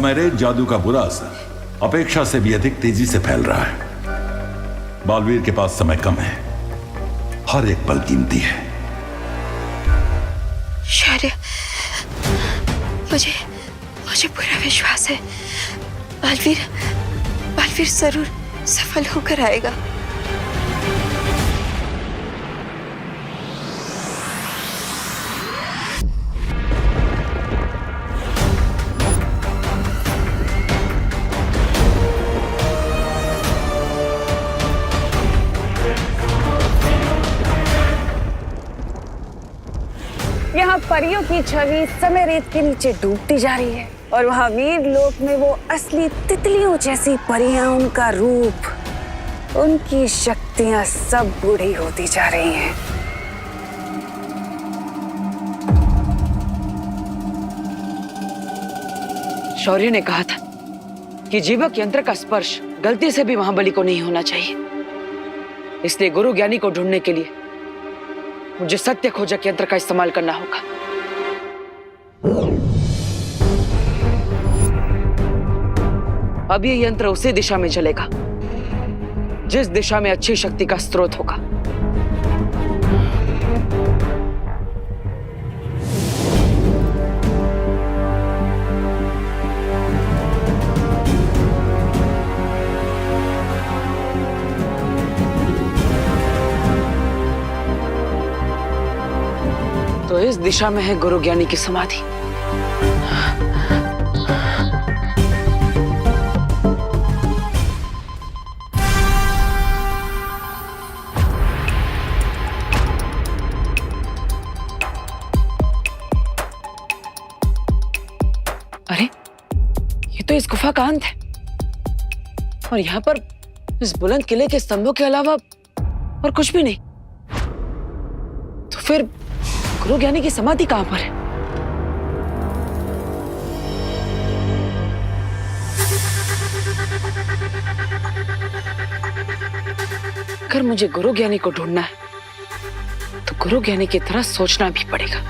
Marriage जादू का बुरा असर अपेक्षा से भी अधिक तेजी से फैल रहा है। बालवीर के पास समय कम है, हर एक पल कीमती है। शौर्य, मुझे पूरा विश्वास है बालवीर जरूर सफल होकर आएगा। यहाँ परियों की छवि समय रेत के नीचे डूबती जा रही है और वहाँ वीर लोक में वो असली तितलियों जैसी परियां, उनका रूप, उनकी शक्तियां सब बूढ़ी होती जा रही हैं। शौर्य ने कहा था कि जीवक यंत्र का स्पर्श गलती से भी महाबली को नहीं होना चाहिए, इसलिए गुरु ज्ञानी को ढूंढने के लिए मुझे सत्य खोजक यंत्र का इस्तेमाल करना होगा। अब ये यंत्र उसी दिशा में चलेगा जिस दिशा में अच्छी शक्ति का स्रोत होगा। तो इस दिशा में है गुरु ज्ञानी की समाधि। अरे, ये तो इस गुफा का अंत है और यहाँ पर इस बुलंद किले के स्तंभों के अलावा और कुछ भी नहीं। तो फिर गुरु ज्ञानी की समाधि कहां पर है? अगर मुझे गुरु ज्ञानी को ढूंढना है तो गुरु ज्ञानी की तरह सोचना भी पड़ेगा।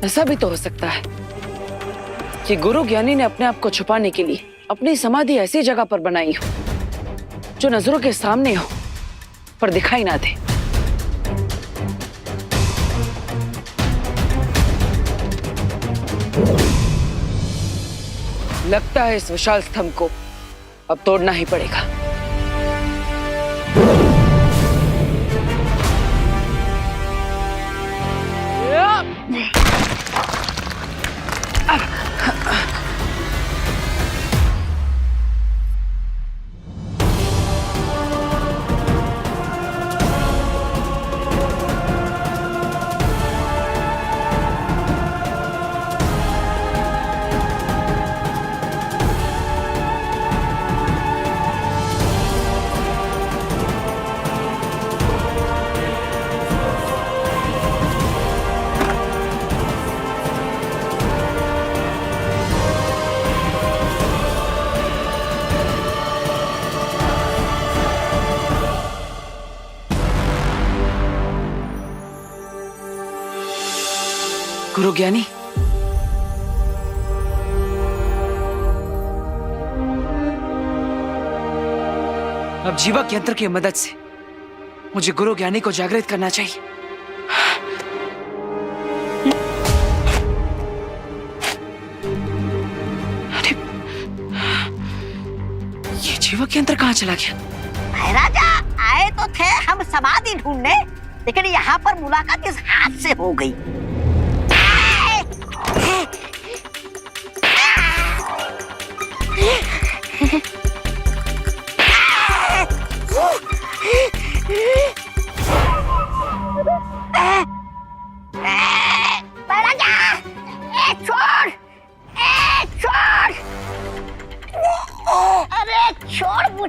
ऐसा भी तो हो सकता है कि गुरु ज्ञानी ने अपने आप को छुपाने के लिए अपनी समाधि ऐसी जगह पर बनाई हो जो नजरों के सामने हो पर दिखाई ना दे। लगता है इस विशाल स्तंभ को अब तोड़ना ही पड़ेगा। गुरु ज्ञानी, अब जीवक यंत्र की मदद से मुझे गुरु ज्ञानी को जागृत करना चाहिए। अरे, ये जीवक यंत्र कहाँ चला गया? महाराजा आए तो थे हम समाधि ढूंढने, लेकिन यहाँ पर मुलाकात इस हाथ से हो गई।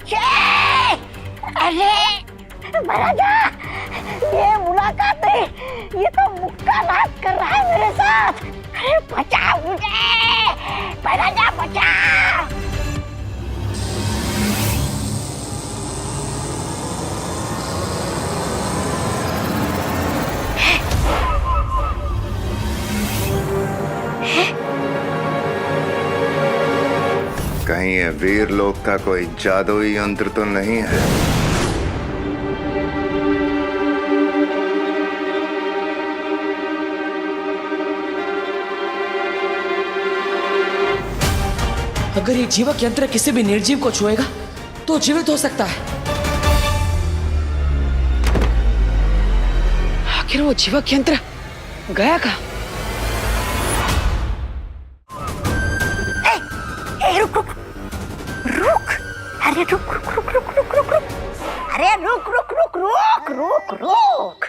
मुझे। अरे महाराजा, ये मुलाकात है, ये तो मुक्का नाच कर रहा है मेरे साथ। अरे बचाओ मुझे महाराजा, बचाओ। कहीं ये वीर लोक का कोई जादुई यंत्र तो नहीं है? अगर ये जीवक यंत्र किसी भी निर्जीव को छुएगा तो जीवित हो सकता है। आखिर वो जीवक यंत्र गया कहाँ? रुक रुक रुक, अरे रुक रुक रुक रुक रुक रुक रुक, अरे रुक रुक रुक रुक रुक रुक।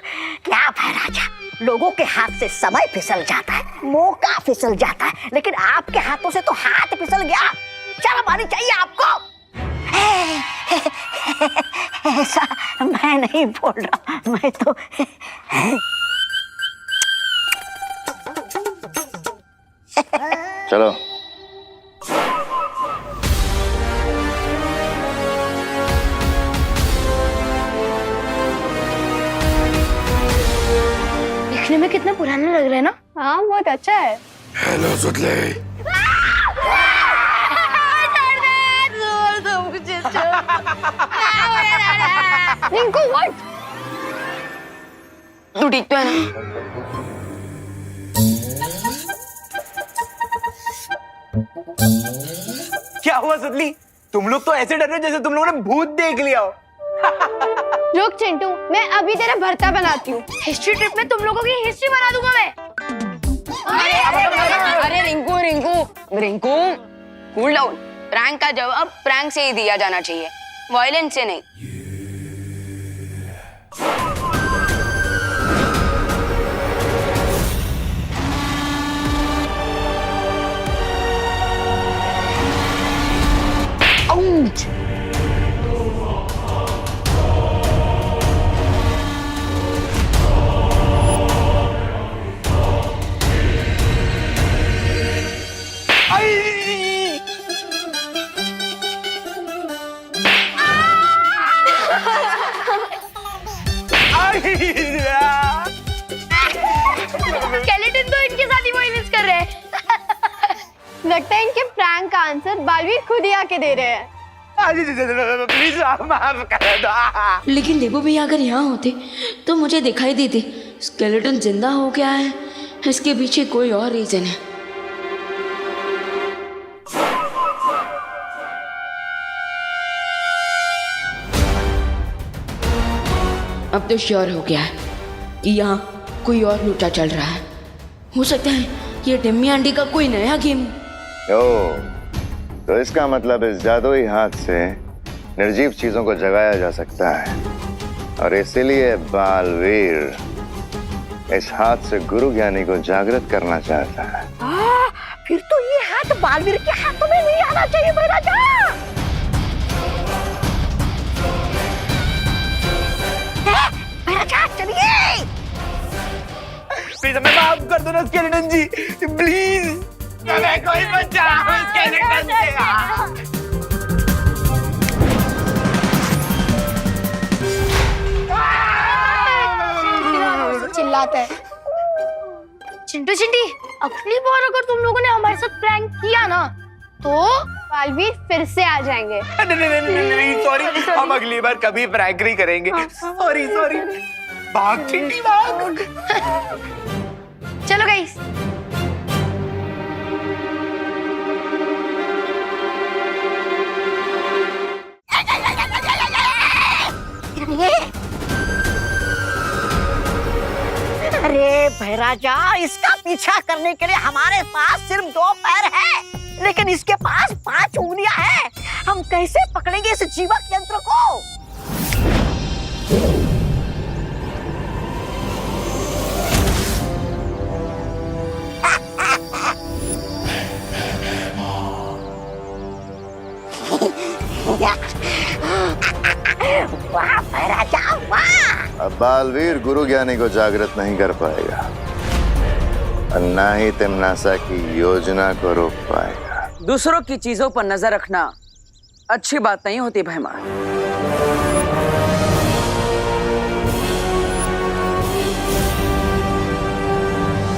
क्या महाराजा, लोगों के हाथ से समय फिसल जाता है, मौका फिसल जाता है, लेकिन आपके हाथों से तो हाथ फिसल गया। शर्म आनी चाहिए आपको। ऐसा मैं नहीं बोल रहा, मैं तो चलो दिखने में कितना पुराना लग रहा है ना। हाँ बहुत अच्छा है। हेलो सुतले। रिंकू व्हाट? तू ठीक तो है ना? क्या हुआ सुतली? तुम लोग तो ऐसे डर रहे हो जैसे तुम लोगों ने भूत देख लिया हो। रुक चिंटू, मैं अभी तेरा भरता बनाती हूँ। हिस्ट्री ट्रिप में तुम लोगों की हिस्ट्री बना दूंगा मैं। अरे Rinku Rinku Rinku, cool down. Prank का जवाब प्रैंक से ही दिया जाना चाहिए, वायलेंस से नहीं। स्केलेटन तो इनके साथ ही वायलेंस कर रहे हैं। लगता है इनके प्रैंक का आंसर बालवीर खुद ही आके दे रहे हैं। प्लीज माफ कर दो। लेकिन देवू भैया अगर यहाँ होते तो मुझे दिखाई देते स्केलेटन जिंदा हो गया है, इसके पीछे कोई और रीजन है। अब तो श्योर हो गया है कि यहाँ कोई और लूटा चल रहा है। हो सकता है ये टिम्मी आंटी का कोई नया गेम। तो इसका मतलब इस जादुई हाथ से निर्जीव चीजों को जगाया जा सकता है, और इसीलिए बालवीर इस हाथ से गुरु ज्ञानी को जागृत करना चाहता है। फिर तो ये हाथ बालवीर के हाथों में नहीं आना चाहिए महाराजा। महाराजा चलिए। प्लीज हमें माफ कर दो ना स्केलेटन जी, प्लीज हमें कोई बचाओ स्केलेटन से। चिल्लाते हैं। चिंटू चिंटी, अगली बार अगर तुम लोगों ने हमारे साथ प्रैंक किया ना तो बालवीर फिर से आ जाएंगे। नहीं सॉरी, हम अगली बार कभी प्रैंक नहीं करेंगे। Sorry sorry. भाग चिंटी भाग। चलो गाइस। अरे भैराजा, इसका पीछा करने के लिए हमारे पास सिर्फ 2 पैर है, लेकिन इसके पास 5 उंगलियां हैं। हम कैसे पकड़ेंगे इस जीवक यंत्र को? अब बालवीर गुरु ज्ञानी को जागृत नहीं कर पाएगा और ना ही तिमनासा की योजना को रोक पाएगा। दूसरों की चीजों पर नजर रखना अच्छी बात नहीं होती भैमार।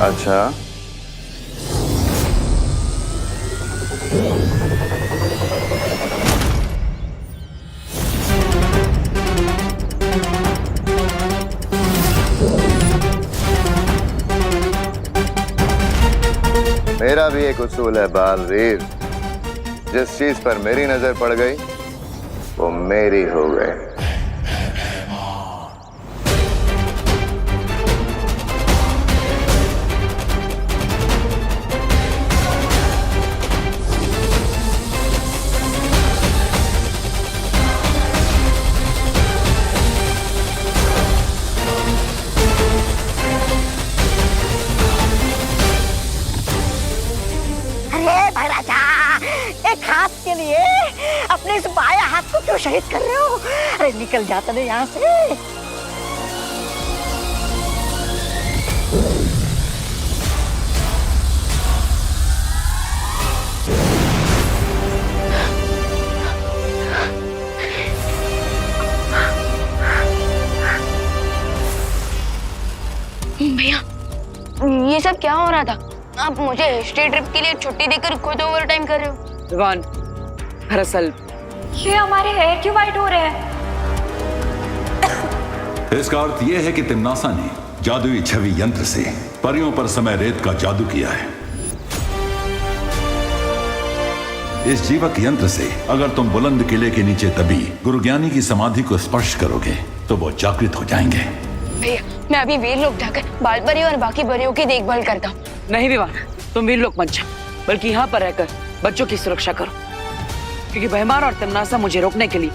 अच्छा, मेरा भी एक उसूल है बालवीर, जिस चीज पर मेरी नजर पड़ गई वो मेरी हो गई। एक हाथ के लिए अपने इस बाया हाथ को क्यों शहीद कर रहे हो? अरे निकल जाता नहीं यहाँ से। भैया ये सब क्या हो रहा था? आप मुझे हिस्ट्री ट्रिप के लिए छुट्टी देकर खुद ओवर टाइम कर रहे हो। विवान, दरअसल ये हमारे हेयर क्यों वाइट हो रहे हैं? इसका अर्थ यह है कि तिमनासा ने जादुई छवि यंत्र से परियों पर समय रेत का जादू किया है। इस जीवक यंत्र से अगर तुम बुलंद किले के नीचे दबी गुरु ज्ञानी की समाधि को स्पर्श करोगे तो वो जागृत हो जाएंगे। भैया मैं अभी वीर लोक जाकर बाल परी और बाकी परियों की देखभाल करता हूँ। नहीं विवान, तुम वीर लोक मत जाओ, बल्कि यहाँ पर रहकर बच्चों की सुरक्षा करो, क्योंकि भैमार और तिमनासा मुझे रोकने के लिए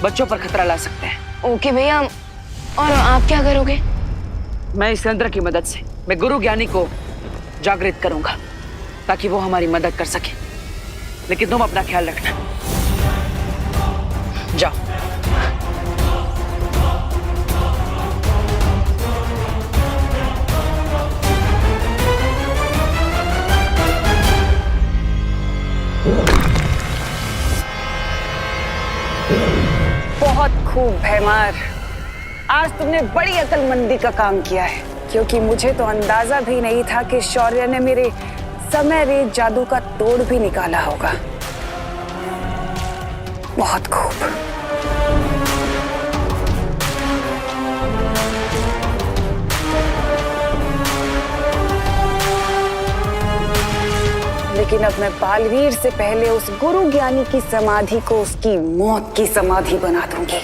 बच्चों पर खतरा ला सकते हैं। ओके भैया, और आप क्या करोगे? मैं इस यंत्र की मदद से मैं गुरु ज्ञानी को जागृत करूंगा ताकि वो हमारी मदद कर सके, लेकिन तुम अपना ख्याल रखना। जाओ। बहुत खूब भैमार, आज तुमने बड़ी अक्लमंदी का काम किया है, क्योंकि मुझे तो अंदाजा भी नहीं था कि शौर्य ने मेरे समय रेत जादू का तोड़ भी निकाला होगा। बहुत खूब। लेकिन अब मैं बालवीर से पहले उस गुरु ज्ञानी की समाधि को उसकी मौत की समाधि बना दूंगी।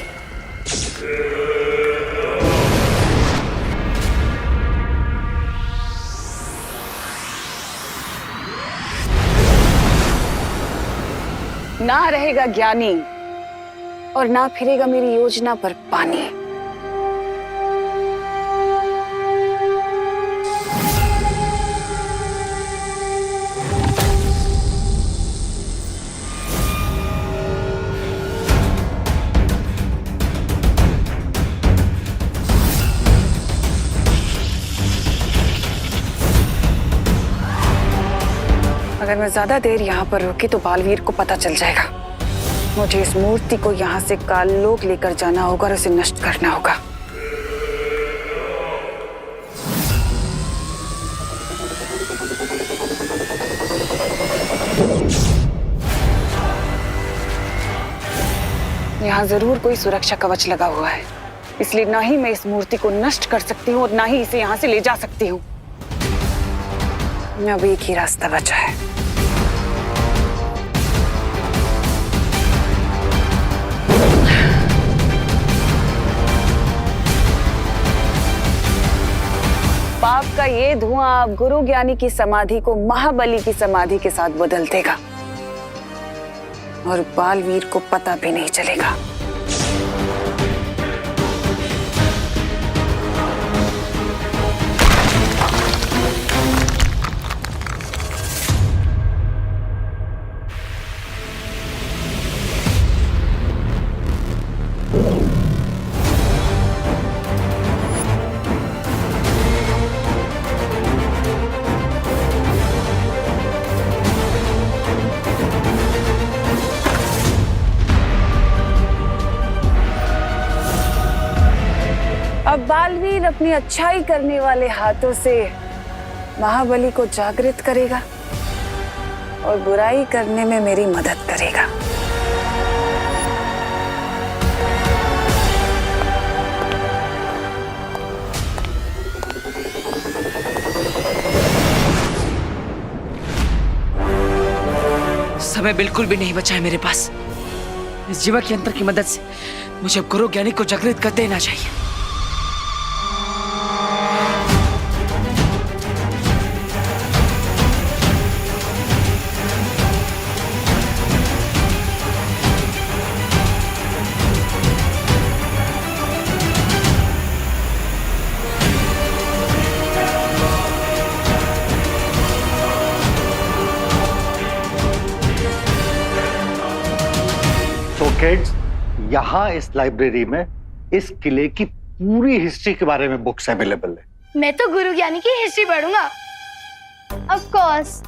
ना रहेगा ज्ञानी और ना फिरेगा मेरी योजना पर पानी। अगर मैं ज्यादा देर यहाँ पर रुकी तो बालवीर को पता चल जाएगा। मुझे इस मूर्ति को यहाँ से काललोक लेकर जाना होगा और उसे नष्ट करना होगा। यहाँ जरूर कोई सुरक्षा कवच लगा हुआ है, इसलिए ना ही मैं इस मूर्ति को नष्ट कर सकती हूँ और ना ही इसे यहाँ से ले जा सकती हूँ। अब एक ही रास्ता बचा है। पाप का ये धुआं अब गुरु ज्ञानी की समाधि को महाबली की समाधि के साथ बदल देगा और बालवीर को पता भी नहीं चलेगा। अपनी अच्छाई करने वाले हाथों से महाबली को जागृत करेगा और बुराई करने में मेरी मदद करेगा। समय बिल्कुल भी नहीं बचा है मेरे पास। इस जीवक यंत्र की मदद से मुझे गुरु ज्ञानी को जागृत कर देना चाहिए। किड्स, यहाँ इस लाइब्रेरी में इस किले की पूरी हिस्ट्री के बारे में बुक्स अवेलेबल है। मैं तो गुरु ज्ञानी की हिस्ट्री पढ़ूंगा। ऑफ कोर्स,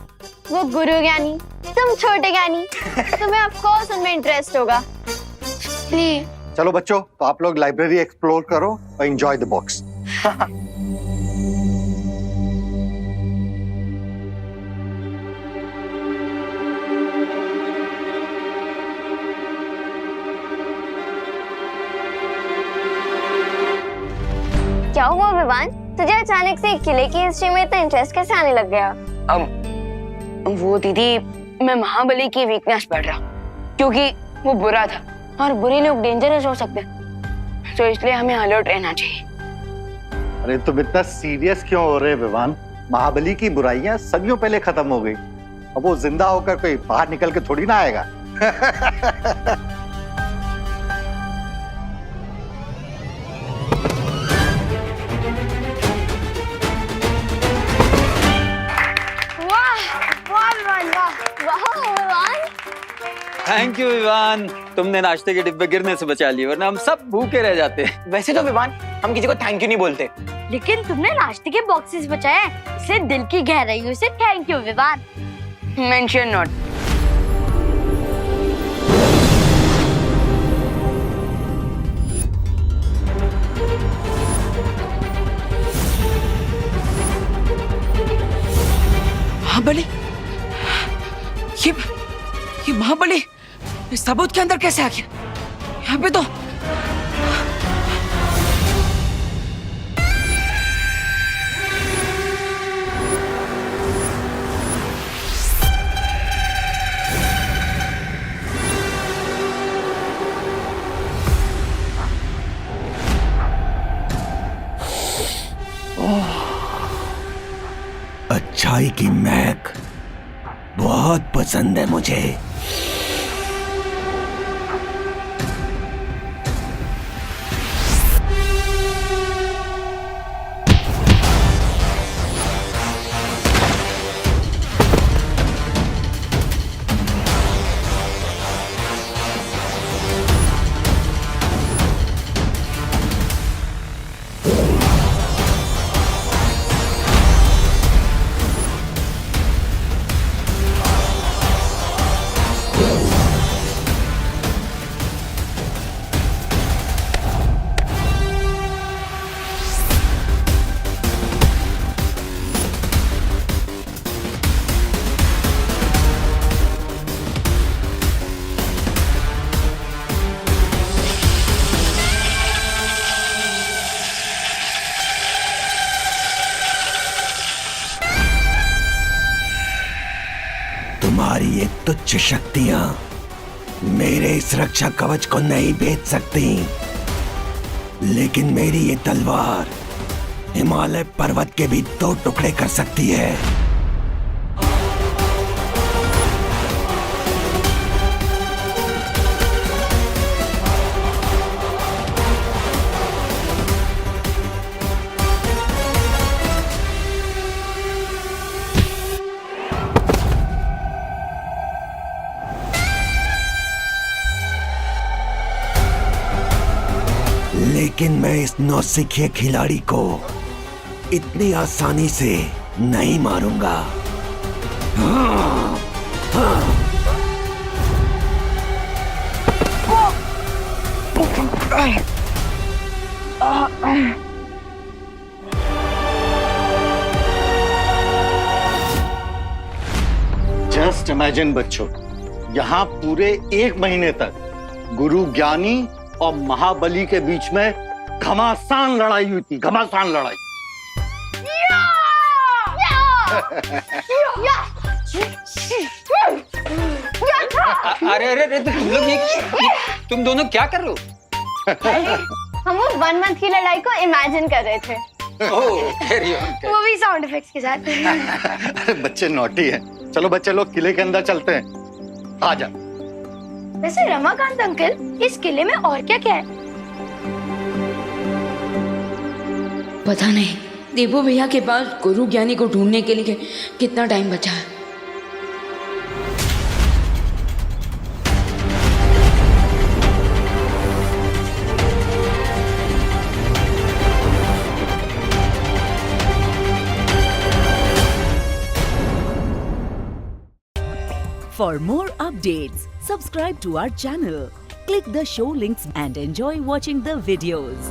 वो गुरु ज्ञानी, तुम छोटे ज्ञानी, तुम्हें ऑफ कोर्स उनमें इंटरेस्ट होगा। प्लीज चलो बच्चों, तो आप लोग लाइब्रेरी एक्सप्लोर करो और एंजॉय द बुक्स। क्या हुआ विवान, तुझे अचानक से किले की हिस्ट्री में इतना इंटरेस्ट कैसे आने लग गया? वो दीदी, मैं महाबली की वीकनेस पढ़ रहा क्योंकि वो बुरा था और बुरे लोग डेंजरस हो सकते हैं, तो इसलिए हमें अलर्ट रहना चाहिए। अरे तुम इतना सीरियस क्यों हो रहे विवान? महाबली की बुराइयां सदियों पहले खत्म हो गई। अब वो जिंदा होकर कोई बाहर निकल के थोड़ी ना आएगा। थैंक यू विवान, तुमने नाश्ते के डिब्बे गिरने से बचा लिए, वरना हम सब भूखे रह जाते। वैसे तो विवान, हम किसी को थैंक यू नहीं बोलते, लेकिन तुमने नाश्ते के बॉक्सेस बचाए, इसलिए दिल की गहराइयों से thank you Vivaan. Mention not. Mahabali, ये महाबली इस ताबूत के अंदर कैसे आ गया? यहाँ पे तो अच्छाई की महक बहुत पसंद है मुझे। तुम्हारी ये तुच्छ शक्तियां मेरे इस रक्षा कवच को नहीं भेद सकती, लेकिन मेरी ये तलवार हिमालय पर्वत के भी 2 टुकड़े कर सकती है। लेकिन मैं इस नौसिखिए खिलाड़ी को इतनी आसानी से नहीं मारूंगा। हाँ, हाँ। जस्ट इमेजिन बच्चों, यहाँ पूरे 1 महीने तक गुरु ज्ञानी और महाबली के बीच में घमासान लड़ाई हुई थी, घमासान लड़ाई। अरे अरे अरे तुम लोग तुम दोनों क्या कर रहे हो? हम वो 1 मंथ की लड़ाई को इमेजिन कर रहे थे। Carry on. वो भी साउंड इफेक्ट्स के साथ। अरे बच्चे नॉटी हैं। चलो बच्चे लोग किले के अंदर चलते हैं। आ जा। वैसे रमाकांत अंकल, इस किले में और क्या क्या है? पता नहीं देवो भैया के पास गुरु ज्ञानी को ढूंढने के लिए कितना टाइम बचा है। For more updates, subscribe to our channel, click the show links and enjoy watching the videos.